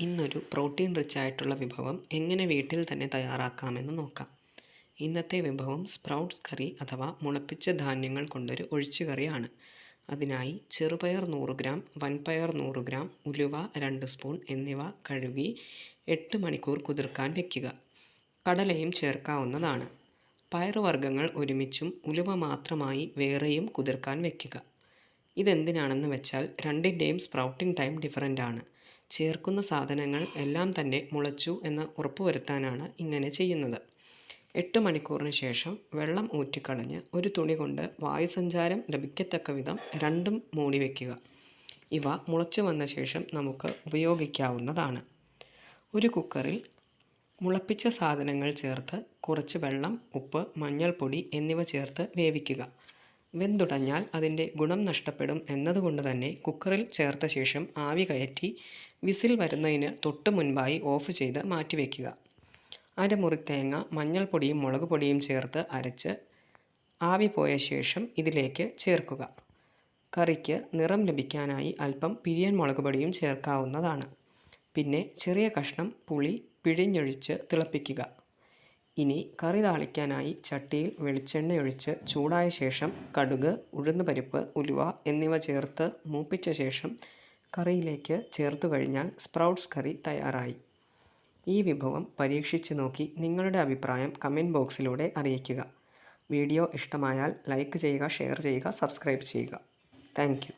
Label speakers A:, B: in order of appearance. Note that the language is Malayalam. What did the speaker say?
A: ഇന്നൊരു പ്രോട്ടീൻ റിച്ച് ആയിട്ടുള്ള വിഭവം എങ്ങനെ വീട്ടിൽ തന്നെ തയ്യാറാക്കാമെന്ന് നോക്കാം. ഇന്നത്തെ വിഭവം സ്പ്രൗട്ട്സ് കറി അഥവാ മുളപ്പിച്ച ധാന്യങ്ങൾ കൊണ്ടൊരു ഒഴിച്ചുകറിയാണ്. അതിനായി ചെറുപയർ 100 ഗ്രാം, വൻപയർ 100 ഗ്രാം, ഉലുവ 2 സ്പൂൺ എന്നിവ കഴുകി 8 മണിക്കൂർ കുതിർക്കാൻ വയ്ക്കുക. കടലയും ചേർക്കാവുന്നതാണ്. പയറുവർഗ്ഗങ്ങൾ ഒരുമിച്ചും ഉലുവ മാത്രമായി വേറെയും കുതിർക്കാൻ വയ്ക്കുക. ഇതെന്തിനാണെന്ന് വെച്ചാൽ രണ്ടിൻ്റെയും സ്പ്രൗട്ടിംഗ് ടൈം ഡിഫറൻ്റ് ആണ്. ചേർക്കുന്ന സാധനങ്ങൾ എല്ലാം തന്നെ മുളച്ചു എന്ന് ഉറപ്പുവരുത്താനാണ് ഇങ്ങനെ ചെയ്യുന്നത്. 8 മണിക്കൂറിന് ശേഷം വെള്ളം ഊറ്റിക്കളഞ്ഞ് ഒരു തുണി കൊണ്ട് വായുസഞ്ചാരം ലഭിക്കത്തക്ക വിധം രണ്ടും മൂടി വയ്ക്കുക. ഇവ മുളച്ചു വന്ന ശേഷം നമുക്ക് ഉപയോഗിക്കാവുന്നതാണ്. ഒരു കുക്കറിൽ മുളപ്പിച്ച സാധനങ്ങൾ ചേർത്ത് കുറച്ച് വെള്ളം, ഉപ്പ്, മഞ്ഞൾപ്പൊടി എന്നിവ ചേർത്ത് വേവിക്കുക. വെന്തുടഞ്ഞാൽ അതിൻ്റെ ഗുണം നഷ്ടപ്പെടും എന്നതുകൊണ്ട് തന്നെ കുക്കറിൽ ചേർത്ത ശേഷം ആവി കയറ്റി വിസിൽ വരുന്നതിന് തൊട്ട് മുൻപായി ഓഫ് ചെയ്ത് മാറ്റിവെക്കുക. അരമുറി തേങ്ങ മഞ്ഞൾപ്പൊടിയും മുളക് പൊടിയും ചേർത്ത് അരച്ച് ആവി പോയ ശേഷം ഇതിലേക്ക് ചേർക്കുക. കറിക്ക് നിറം ലഭിക്കാനായി അല്പം പിരിയൻ മുളക് പൊടിയും ചേർക്കാവുന്നതാണ്. പിന്നെ ചെറിയ കഷ്ണം പുളി പിഴിഞ്ഞൊഴിച്ച് തിളപ്പിക്കുക. ഇനി കറി താളിക്കാനായി ചട്ടിയിൽ വെളിച്ചെണ്ണയൊഴിച്ച് ചൂടായ ശേഷം കടുക്, ഉഴുന്നുപരിപ്പ്, ഉലുവ എന്നിവ ചേർത്ത് മൂപ്പിച്ച ശേഷം കറിയിലേക്ക് ചേർത്തു കഴിഞ്ഞാൽ സ്പ്രൗട്ട്സ് കറി തയ്യാറായി. ഈ വിഭവം പരീക്ഷിച്ച് നോക്കി നിങ്ങളുടെ അഭിപ്രായം കമൻറ്റ് ബോക്സിലൂടെ അറിയിക്കുക. വീഡിയോ ഇഷ്ടമായാൽ ലൈക്ക് ചെയ്യുക, ഷെയർ ചെയ്യുക, സബ്സ്ക്രൈബ് ചെയ്യുക. Thank you.